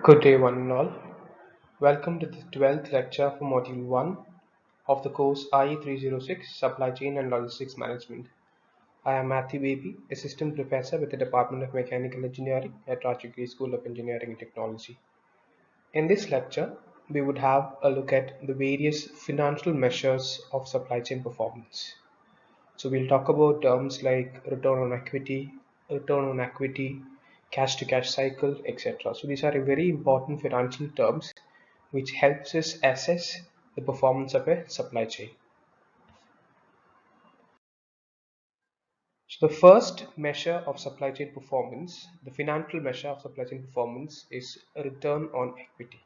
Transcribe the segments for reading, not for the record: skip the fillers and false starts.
Good day, one and all. Welcome to the 12th lecture for Module 1 of the course IE306 Supply Chain and Logistics Management. I am Matthew Baby, Assistant Professor with the Department of Mechanical Engineering at Rajagiri School of Engineering and Technology. In this lecture, we would have a look at the various financial measures of supply chain performance. So we'll talk about terms like return on equity, cash to cash cycle, etc. So these are very important financial terms which helps us assess the performance of a supply chain. So the first measure of supply chain performance, the financial measure of supply chain performance is return on equity.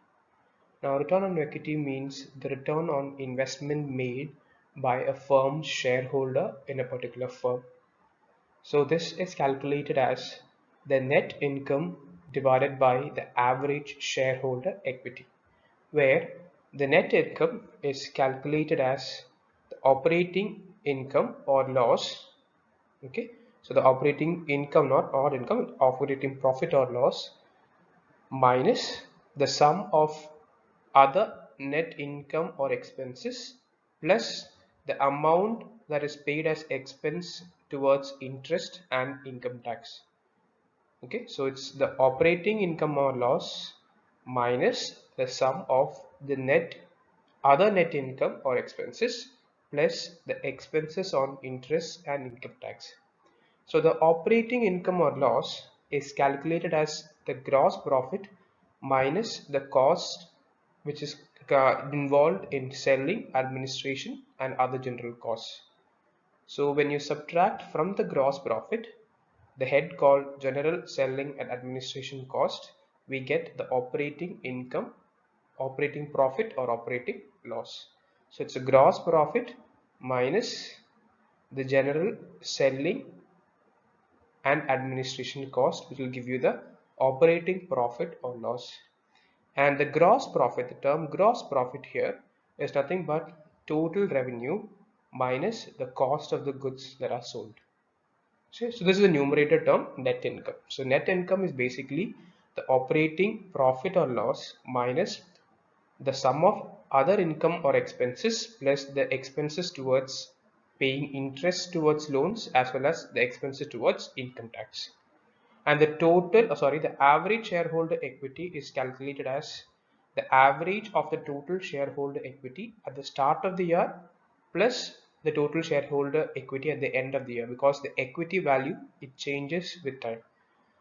Now return on equity means the return on investment made by a firm's shareholder in a particular firm. So this is calculated as the net income divided by the average shareholder equity, where the net income is calculated as the operating income or loss. Okay, so the operating income, not odd income, operating profit or loss minus the sum of other net income or expenses plus the amount that is paid as expense towards interest and income tax. Okay, so it's the operating income or loss minus the sum of the other net income or expenses plus the expenses on interest and income tax. So the operating income or loss is calculated as the gross profit minus the cost which is involved in selling, administration and other general costs. So when you subtract from the gross profit the head called general, selling and administration cost, we get the operating income, operating profit or operating loss. So it's a gross profit minus the general, selling and administration cost, which will give you the operating profit or loss. And the gross profit, the term gross profit here is nothing but total revenue minus the cost of the goods that are sold. So this is the numerator term, net income. So net income is basically the operating profit or loss minus the sum of other income or expenses plus the expenses towards paying interest towards loans as well as the expenses towards income tax. And the the average shareholder equity is calculated as the average of the total shareholder equity at the start of the year plus the total shareholder equity at the end of the year, because the equity value, it changes with time.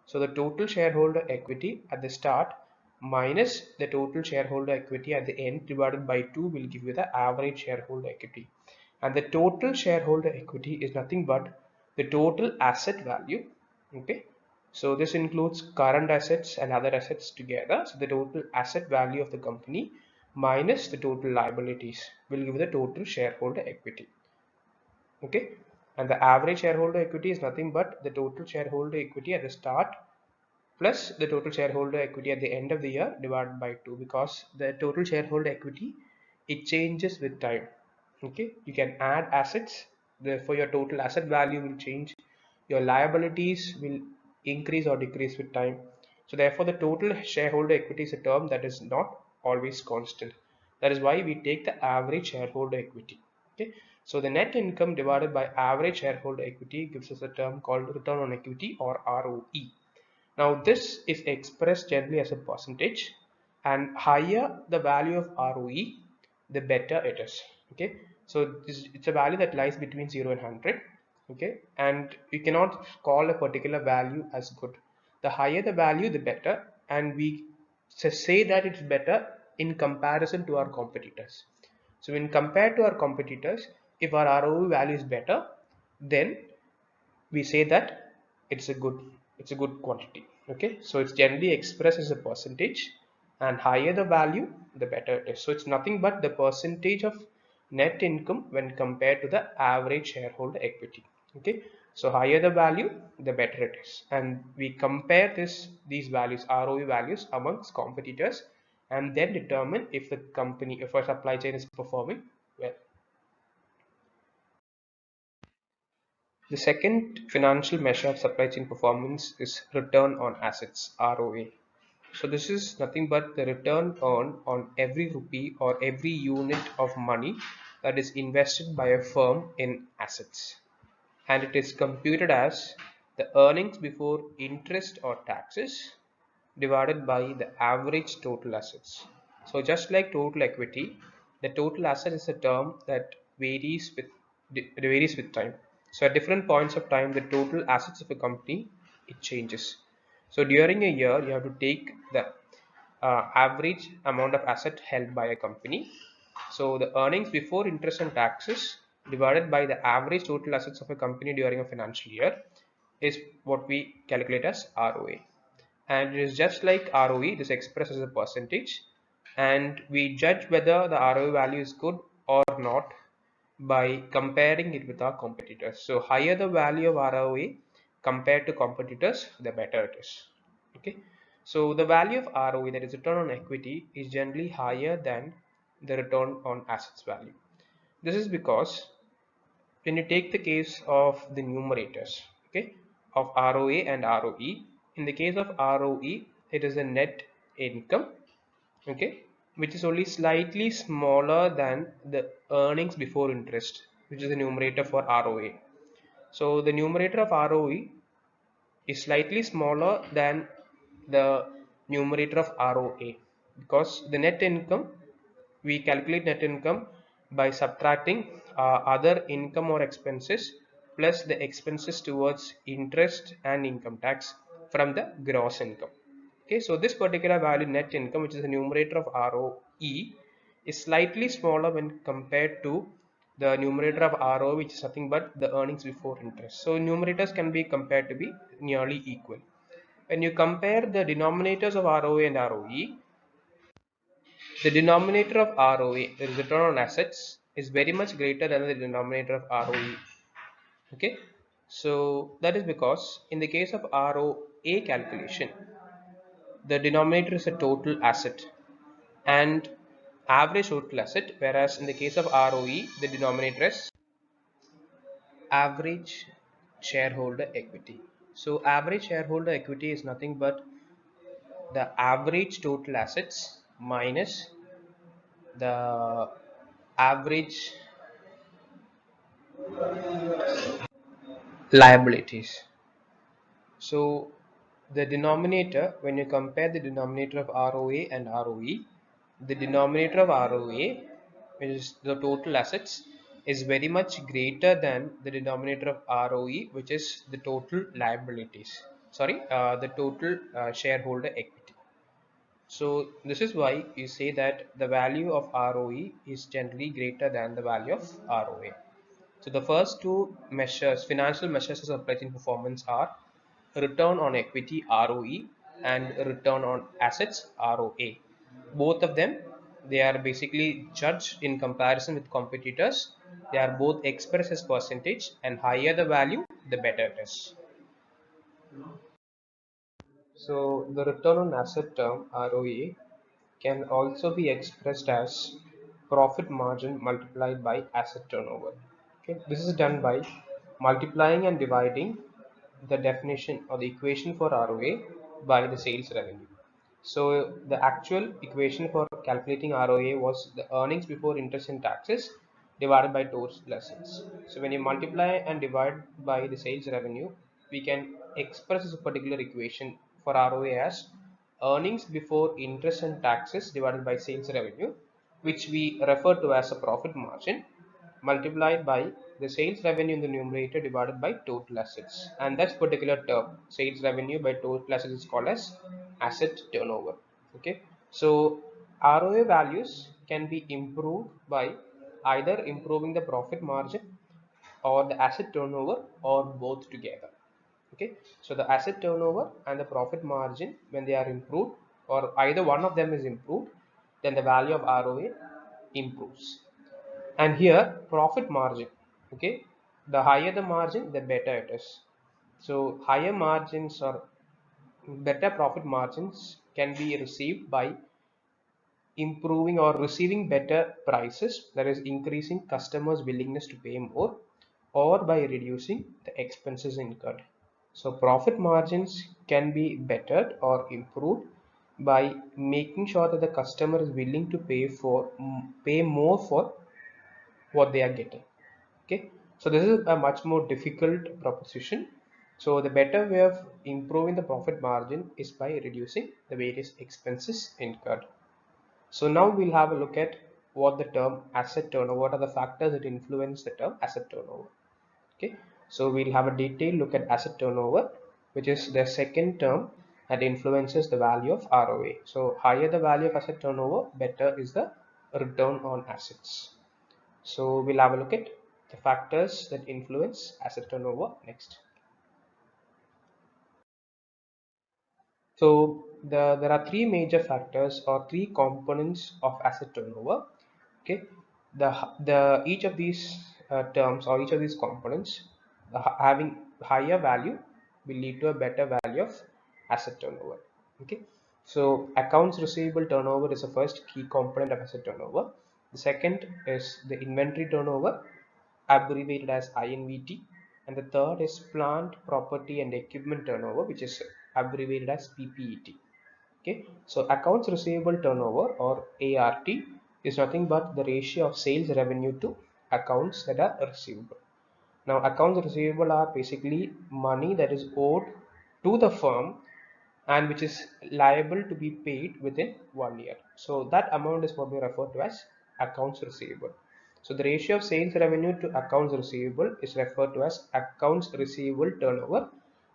So the total shareholder equity at the start minus the total shareholder equity at the end divided by 2 will give you the average shareholder equity. And the total shareholder equity is nothing but the total asset value. Okay, so this includes current assets and other assets together. So the total asset value of the company minus the total liabilities will give the total shareholder equity. Okay, and the average shareholder equity is nothing but the total shareholder equity at the start plus the total shareholder equity at the end of the year divided by 2, because the total shareholder equity, it changes with time. Okay, you can add assets, therefore your total asset value will change, your liabilities will increase or decrease with time. So therefore the total shareholder equity is a term that is not always constant. That is why we take the average shareholder equity. Okay, so the net income divided by average shareholder equity gives us a term called return on equity or ROE. Now this is expressed generally as a percentage, and higher the value of ROE, the better it is. Okay, so it's a value that lies between 0 and 100. Okay, and you cannot call a particular value as good. The higher the value, the better, and we say that it's better in comparison to our competitors. So when compared to our competitors, if our ROE value is better, then we say that it's a good quantity. Okay, so it's generally expressed as a percentage, and higher the value, the better it is. So it's nothing but the percentage of net income when compared to the average shareholder equity. Okay, so higher the value, the better it is, and we compare these values, ROE values, amongst competitors, and then determine if the company, if our supply chain is performing well. The second financial measure of supply chain performance is return on assets, ROA. So this is nothing but the return on every rupee or every unit of money that is invested by a firm in assets. And it is computed as the earnings before interest or taxes divided by the average total assets. So just like total equity, the total asset is a term that varies with time. So at different points of time, the total assets of a company, it changes. So during a year, you have to take the average amount of asset held by a company. So the earnings before interest and taxes divided by the average total assets of a company during a financial year is what we calculate as ROA. And it is just like ROE, it is expressed as a percentage, and we judge whether the ROE value is good or not by comparing it with our competitors. So higher the value of ROE compared to competitors, the better it is. Okay, so the value of ROE, that is return on equity, is generally higher than the return on assets value. This is because when you take the case of the numerators, okay, of ROA and ROE, in the case of ROE, it is a net income, okay, which is only slightly smaller than the earnings before interest, which is the numerator for ROA. So the numerator of ROE is slightly smaller than the numerator of ROA, because the net income, we calculate net income by subtracting other income or expenses plus the expenses towards interest and income tax from the gross income. Okay, so this particular value, net income, which is the numerator of ROE, is slightly smaller when compared to the numerator of RO, which is nothing but the earnings before interest. So numerators can be compared to be nearly equal. When you compare the denominators of ROA and ROE, the denominator of ROA, the return on assets, is very much greater than the denominator of ROE. Okay, so that is because in the case of ROA calculation, the denominator is a total asset and average total asset, whereas in the case of ROE, the denominator is average shareholder equity. So average shareholder equity is nothing but the average total assets minus the average liabilities. So the denominator, when you compare the denominator of ROA and ROE, the denominator of ROA, which is the total assets, is very much greater than the denominator of ROE, which is the total liabilities. Sorry, the total shareholder equity. So this is why you say that the value of ROE is generally greater than the value of ROA. So the first two measures, financial measures of supply chain performance, are return on equity ROE and return on assets ROA. Both of them, they are basically judged in comparison with competitors. They are both expressed as percentage, and higher the value, the better it is. So the return on asset term ROE can also be expressed as profit margin multiplied by asset turnover. Okay, this is done by multiplying and dividing the definition or the equation for ROA by the sales revenue. So the actual equation for calculating ROA was the earnings before interest and taxes divided by total assets. So when you multiply and divide by the sales revenue, we can express this particular equation for ROA as earnings before interest and taxes divided by sales revenue, which we refer to as a profit margin, multiplied by the sales revenue in the numerator divided by total assets. And that particular term, sales revenue by total assets, is called as asset turnover. Okay, so ROA values can be improved by either improving the profit margin or the asset turnover or both together. Okay, so the asset turnover and the profit margin, when they are improved or either one of them is improved, then the value of ROA improves. And here profit margin, okay, the higher the margin, the better it is. So higher margins or better profit margins can be received by improving or receiving better prices, that is increasing customers' willingness to pay more, or by reducing the expenses incurred. So profit margins can be bettered or improved by making sure that the customer is willing to pay more for what they are getting. Okay, so this is a much more difficult proposition. So the better way of improving the profit margin is by reducing the various expenses incurred. So now we'll have a look at what the term asset turnover, what are the factors that influence the term asset turnover. Okay, so we'll have a detailed look at asset turnover, which is the second term that influences the value of ROA. So higher the value of asset turnover, better is the return on assets. So we'll have a look at the factors that influence asset turnover next. So there are three major factors or three components of asset turnover. Okay, the each of these terms or each of these components having higher value will lead to a better value of asset turnover. Okay, so accounts receivable turnover is the first key component of asset turnover. The second is the inventory turnover, abbreviated as INVT, and the third is plant, property and equipment turnover, which is abbreviated as PPET. Okay, so accounts receivable turnover or ART is nothing but the ratio of sales revenue to accounts that are receivable. Now accounts receivable are basically money that is owed to the firm and which is liable to be paid within 1 year. So that amount is what we refer to as accounts receivable. So the ratio of sales revenue to accounts receivable is referred to as accounts receivable turnover,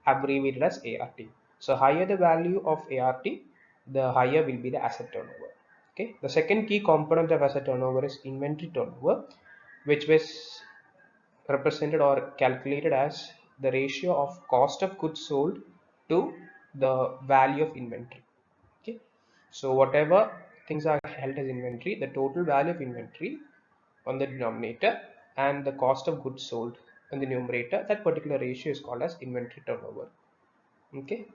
abbreviated as ART. So higher the value of ART, the higher will be the asset turnover. Okay. The second key component of asset turnover is inventory turnover, which was represented or calculated as the ratio of cost of goods sold to the value of inventory. Okay, so whatever things are held as inventory, the total value of inventory on the denominator and the cost of goods sold on the numerator, that particular ratio is called as inventory turnover. Okay,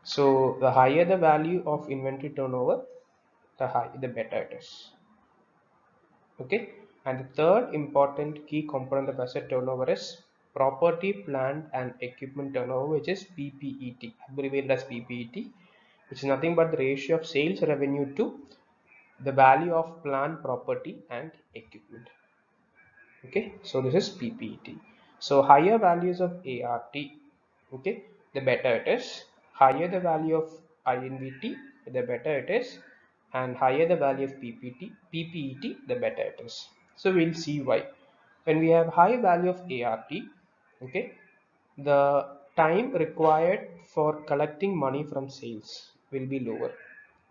so the higher the value of inventory turnover, the better it is. Okay, and the third important key component of asset turnover is property, plant and equipment turnover, which is PPET, abbreviated as PPET, which is nothing but the ratio of sales revenue to the value of plant, property and equipment. Okay, so this is PPET. So higher values of ART, okay, the better it is. Higher the value of INVT, the better it is, and higher the value of PPET, the better it is. So we'll see why. When we have high value of ART, okay, the time required for collecting money from sales will be lower.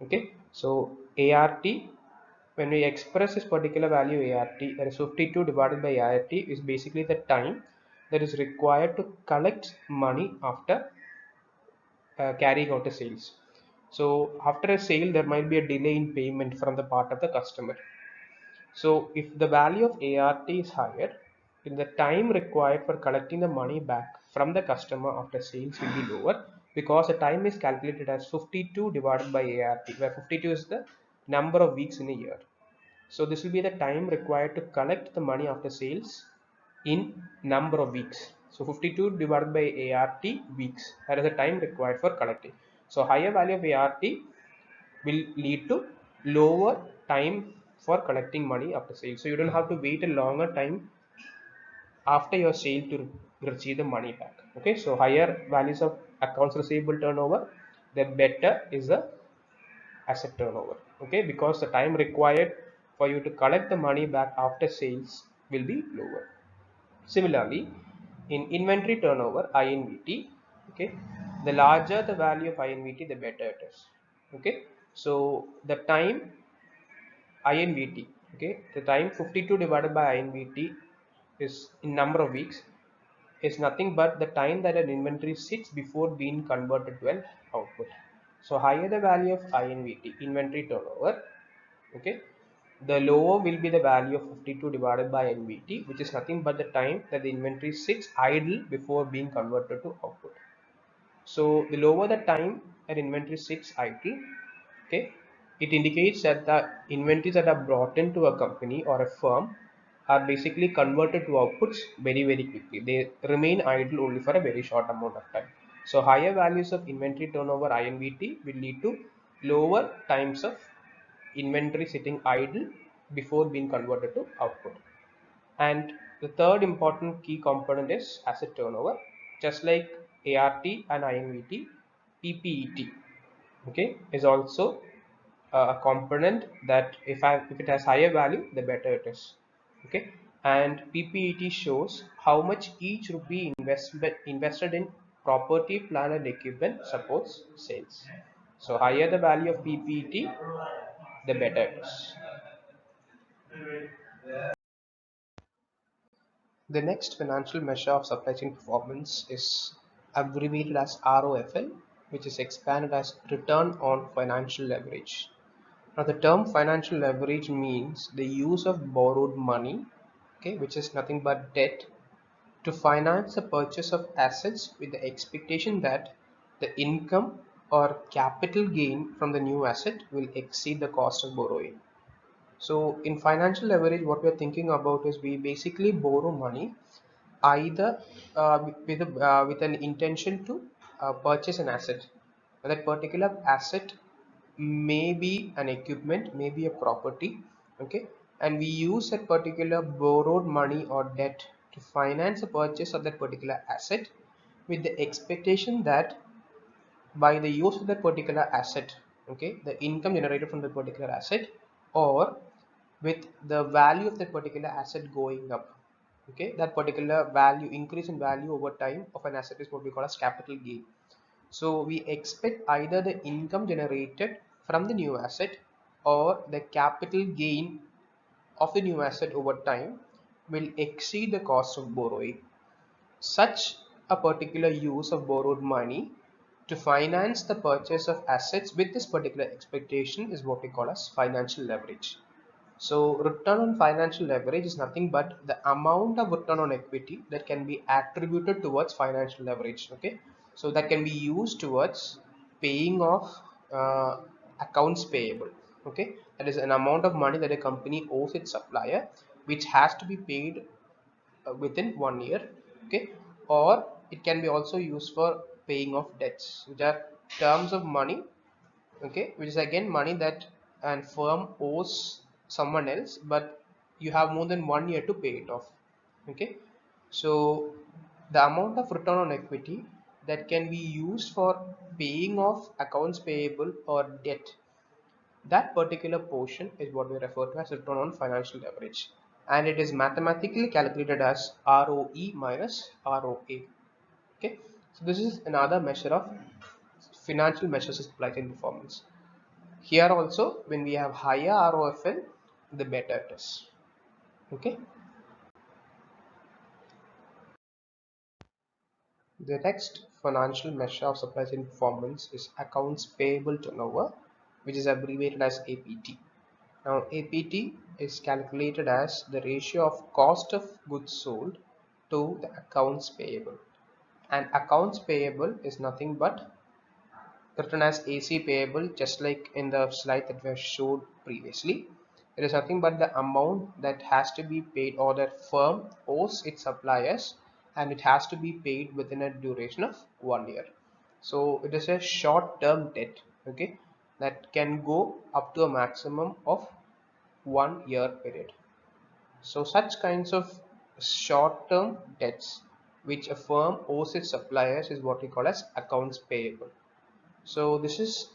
Okay, so ART, when we express this particular value ART, that is 52 divided by ART, is basically the time that is required to collect money after carrying out a sales. So after a sale, there might be a delay in payment from the part of the customer. So if the value of ART is higher, then the time required for collecting the money back from the customer after sales will be lower, because the time is calculated as 52 divided by ART, where 52 is the number of weeks in a year. So this will be the time required to collect the money after sales in number of weeks. So 52 divided by ART weeks, that is the time required for collecting. So higher value of ART will lead to lower time for collecting money after sale. So you don't have to wait a longer time after your sale to receive the money back. Okay, so higher values of accounts receivable turnover, the better is the asset turnover. Okay, because the time required for you to collect the money back after sales will be lower. Similarly, in inventory turnover, INVT, okay, the larger the value of INVT, the better it is. Okay, so the time INVT, okay, the time 52 divided by INVT is in number of weeks, is nothing but the time that an inventory sits before being converted to an output. So higher the value of INVT, inventory turnover, okay, the lower will be the value of 52 divided by NVT, which is nothing but the time that the inventory sits idle before being converted to output. So the lower the time an inventory sits idle, okay, it indicates that the inventories that are brought into a company or a firm are basically converted to outputs very quickly. They remain idle only for a very short amount of time. So higher values of inventory turnover, INVT, will lead to lower times of inventory sitting idle before being converted to output. And the third important key component is asset turnover. Just like ART and INVT, PPET, okay, is also a component that if it has higher value, the better it is. Okay, and PPET shows how much each rupee invested in property, plant, and equipment supports sales. So higher the value of PPET, the better it is. The next financial measure of supply chain performance is abbreviated as ROFL, which is expanded as return on financial leverage. Now, the term financial leverage means the use of borrowed money, okay, which is nothing but debt, to finance the purchase of assets with the expectation that the income or capital gain from the new asset will exceed the cost of borrowing. So, in financial leverage, what we're thinking about is we basically borrow money either with an intention to purchase an asset. That particular asset may be an equipment, may be a property, okay, and we use that particular borrowed money or debt to finance the purchase of that particular asset with the expectation that by the use of that particular asset, okay, the income generated from the particular asset, or with the value of that particular asset going up, okay, that particular value increase in value over time of an asset is what we call as capital gain. So we expect either the income generated from the new asset or the capital gain of the new asset over time will exceed the cost of borrowing. Such a particular use of borrowed money to finance the purchase of assets with this particular expectation is what we call as financial leverage. So return on financial leverage is nothing but the amount of return on equity that can be attributed towards financial leverage. Okay, so that can be used towards paying off accounts payable. Okay, that is an amount of money that a company owes its supplier, which has to be paid within 1 year. Okay, or it can be also used for paying off debts, which are terms of money, okay, which is again money that an firm owes someone else, but you have more than 1 year to pay it off. Okay, so the amount of return on equity that can be used for paying off accounts payable or debt, that particular portion is what we refer to as return on financial leverage, and it is mathematically calculated as ROE minus ROA. Okay, so this is another measure of financial measures of supply chain performance. Here also, when we have higher ROFL, the better it is. Okay. The next financial measure of supply chain performance is accounts payable turnover, which is abbreviated as APT. Now, APT is calculated as the ratio of cost of goods sold to the accounts payable. And accounts payable is nothing but written as AC payable, just like in the slide that we have showed previously. It is nothing but the amount that has to be paid or that firm owes its suppliers, and it has to be paid within a duration of 1 year. So it is a short-term debt, okay, that can go up to a maximum of 1 year period. So such kinds of short-term debts which a firm owes its suppliers is what we call as accounts payable. So this is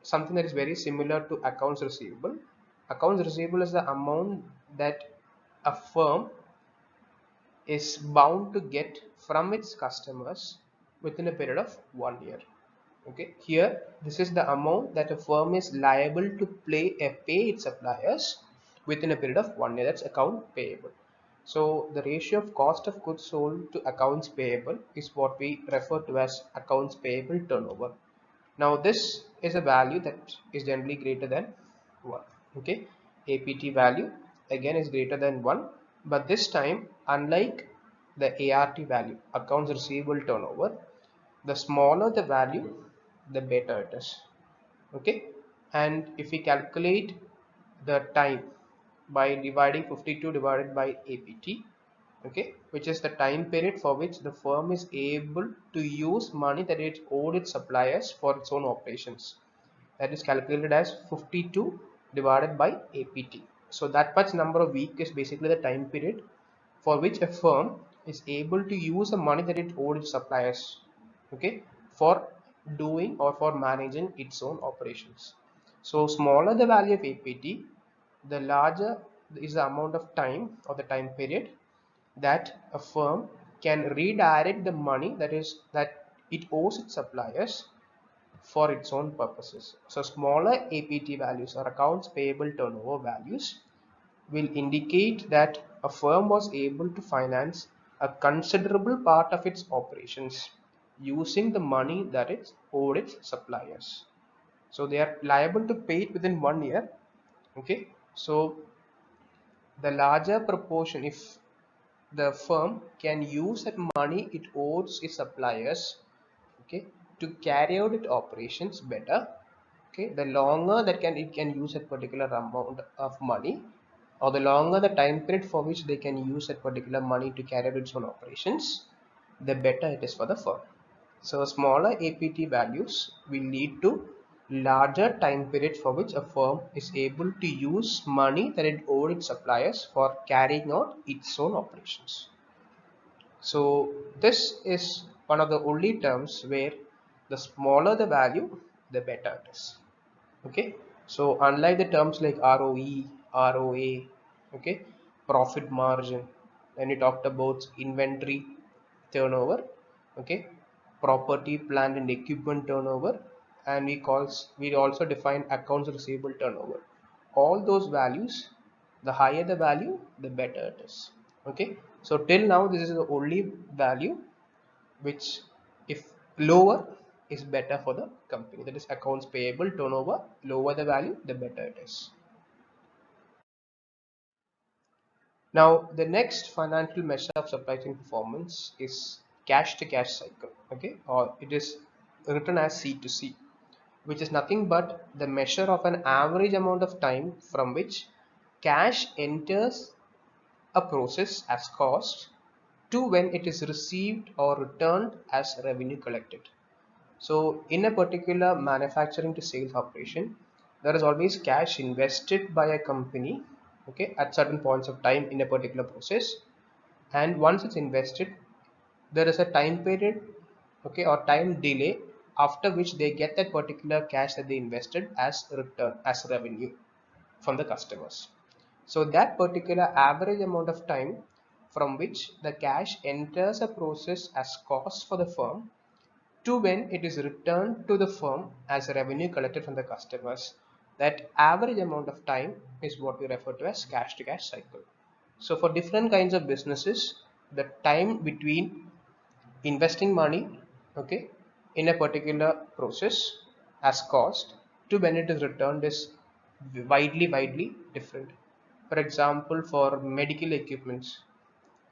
something that is very similar to accounts receivable. Accounts receivable is the amount that a firm is bound to get from its customers within a period of 1 year. Okay, here this is the amount that a firm is liable to pay its suppliers within a period of 1 year. That's account payable. So the ratio of cost of goods sold to accounts payable is what we refer to as accounts payable turnover. Now this is a value that is generally greater than 1. Okay, APT value again is greater than 1, but this time, unlike the ART value, accounts receivable turnover, the smaller the value, the better it is. Okay, and if we calculate the time by dividing 52 divided by APT, okay, which is the time period for which the firm is able to use money that it owed its suppliers for its own operations. that is calculated as 52 divided by APT. So that much number of week is basically the time period for which a firm is able to use the money that it owed its suppliers, okay, for doing or for managing its own operations. So smaller the value of APT, the larger is the amount of time or the time period that a firm can redirect the money that it owes its suppliers for its own purposes. So smaller APT values or accounts payable turnover values will indicate that a firm was able to finance a considerable part of its operations using the money that it owed its suppliers. So they are liable to pay it within 1 year. Okay, so the larger proportion, if the firm can use that money it owes its suppliers, okay, to carry out its operations better, okay, the longer that it can use a particular amount of money, or the longer the time period for which they can use that particular money to carry out its own operations, the better it is for the firm. So smaller APT values will lead to larger time period for which a firm is able to use money that it owed its suppliers for carrying out its own operations. So this is one of the only terms where the smaller the value, the better it is. Okay. So unlike the terms like ROE, ROA, okay, profit margin, then we talked about inventory turnover, okay, property, plant and equipment turnover, and we also define accounts receivable turnover. All those values, the higher the value, the better it is. Okay, so till now this is the only value which, if lower, is better for the company. That is accounts payable turnover. Lower the value, the better it is. Now the next financial measure of supply chain performance is cash to cash cycle, okay, or it is written as C to C, which is nothing but the measure of an average amount of time from which cash enters a process as cost to when it is received or returned as revenue collected. So in a particular manufacturing to sales operation, there is always cash invested by a company, okay, at certain points of time in a particular process. And once it's invested, there is a time period, okay, or time delay after which they get that particular cash that they invested as return, as revenue from the customers. So that particular average amount of time from which the cash enters a process as cost for the firm to when it is returned to the firm as revenue collected from the customers. That average amount of time is what we refer to as cash to cash cycle. So for different kinds of businesses, the time between investing money, okay, in a particular process as cost to when it is returned is widely different. For example, for medical equipments,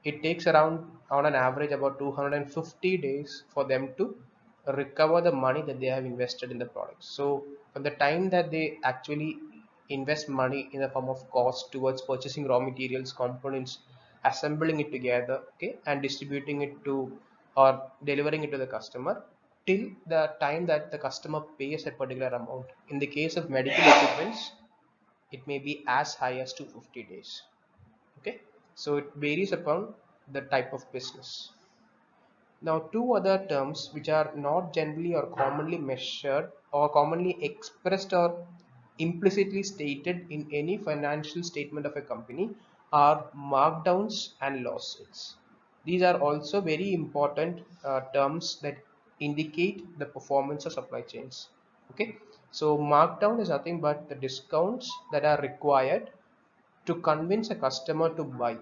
it takes around, on an average, about 250 days for them to recover the money that they have invested in the product. So from the time that they actually invest money in the form of cost towards purchasing raw materials, components, assembling it together, okay, and distributing it to, or delivering it to the customer, till the time that the customer pays a particular amount. In the case of medical equipments, it may be as high as 250 days. Okay, so it varies upon the type of business. Now two other terms which are not generally or commonly measured or commonly expressed or implicitly stated in any financial statement of a company are markdowns and losses. These are also very important terms that indicate the performance of supply chains. Okay, so markdown is nothing but the discounts that are required to convince a customer to buy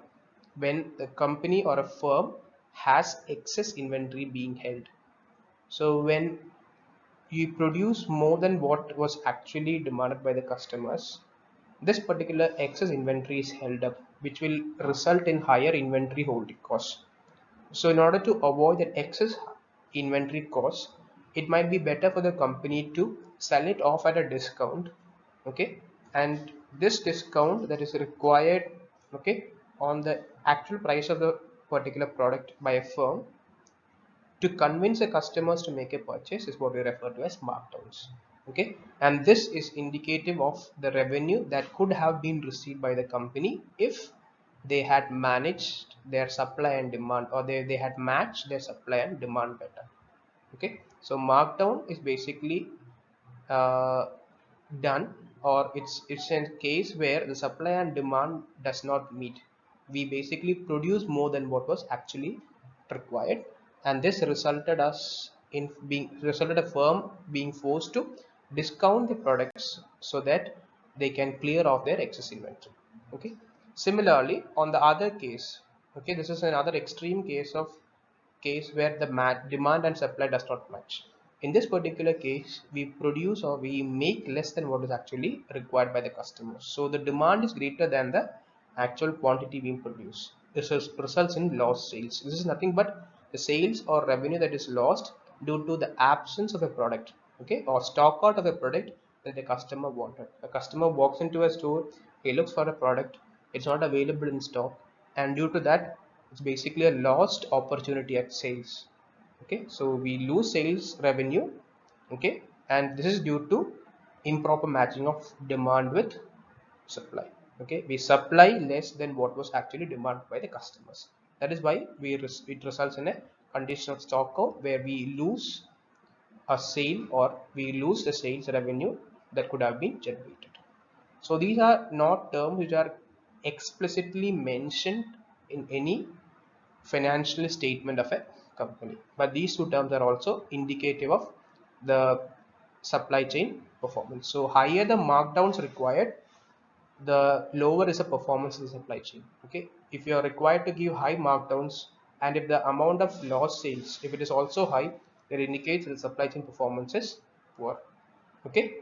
when the company or a firm has excess inventory being held. So when you produce more than what was actually demanded by the customers, this particular excess inventory is held up, which will result in higher inventory holding costs. So in order to avoid that excess inventory cost, it might be better for the company to sell it off at a discount, okay, and this discount that is required, okay, on the actual price of the particular product by a firm to convince the customers to make a purchase is what we refer to as markdowns. Okay, and this is indicative of the revenue that could have been received by the company if they had managed their supply and demand, or they had matched their supply and demand better. Okay, so markdown is basically uh, done, or it's a case where the supply and demand does not meet. We basically produce more than what was actually required, and this resulted a firm being forced to discount the products so that they can clear off their excess inventory. Okay, similarly on the other case, okay, this is another extreme case where the demand and supply does not match. In this particular case, we produce or we make less than what is actually required by the customers. So the demand is greater than the actual quantity being produced. This results in lost sales. This is nothing but the sales or revenue that is lost due to the absence of a product, okay, or stock out of a product that the customer wanted. A customer walks into a store, he looks for a product, it's not available in stock, and due to that, it's basically a lost opportunity at sales. Okay, so we lose sales revenue. Okay, and this is due to improper matching of demand with supply. Okay, we supply less than what was actually demanded by the customers. That is why it results in a condition of stock out where we lose a sale, or we lose the sales revenue that could have been generated. So these are not terms which are explicitly mentioned in any financial statement of a company, but these two terms are also indicative of the supply chain performance. So higher the markdowns required, the lower is the performance of the supply chain. Okay, if you are required to give high markdowns, and if the amount of lost sales, if it is also high, that indicates that the supply chain performance is poor. Okay,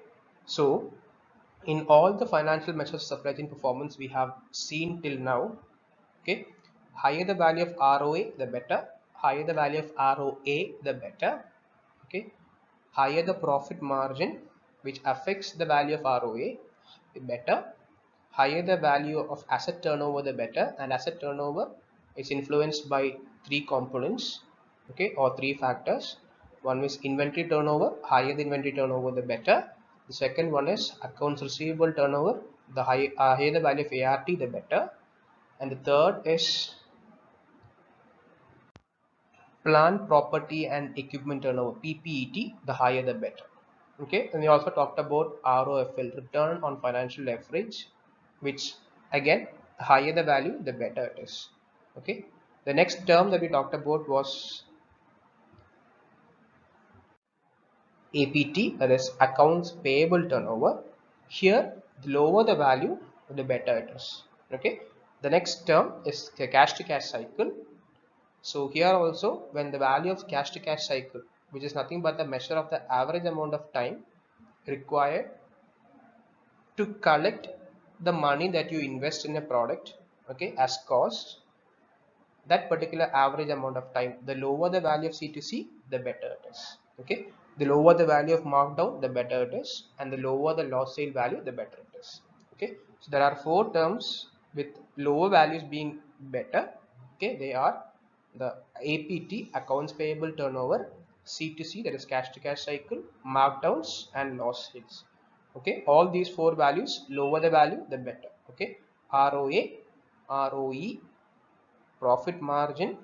so in all the financial measures of supply chain performance we have seen till now, okay, higher the value of ROA, the better. Higher the value of ROA, the better. Okay, higher the profit margin, which affects the value of ROA, the better. Higher the value of asset turnover, the better. And asset turnover is influenced by three components, okay, or three factors. One is inventory turnover. Higher the inventory turnover, the better. The second one is accounts receivable turnover. The higher the value of ART, the better. And the third is plant, property and equipment turnover, PPET, the higher the better. Okay, and we also talked about ROFL, return on financial leverage, which again, the higher the value, the better it is. Okay, the next term that we talked about was APT, that is accounts payable turnover. Here, the lower the value, the better it is. Okay, the next term is the cash to cash cycle. So here also, when the value of cash to cash cycle, which is nothing but the measure of the average amount of time required to collect the money that you invest in a product, okay, as cost, that particular average amount of time, the lower the value of C2C, the better it is. Okay, the lower the value of markdown, the better it is, and the lower the lost sale value, the better it is. Okay, so there are four terms with lower values being better. Okay, they are the APT, accounts payable turnover, C2C, that is cash to cash cycle, markdowns and lost sales. Okay, all these four values, lower the value, the better. Okay, ROA, ROE, profit margin,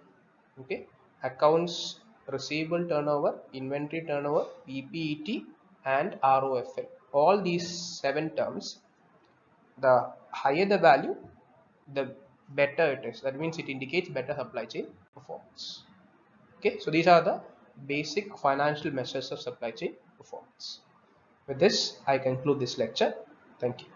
okay, accounts receivable turnover, inventory turnover, PPET and ROFL. All these seven terms, the higher the value, the better it is. That means it indicates better supply chain performance. Okay, so these are the basic financial measures of supply chain performance. With this, I conclude this lecture. Thank you.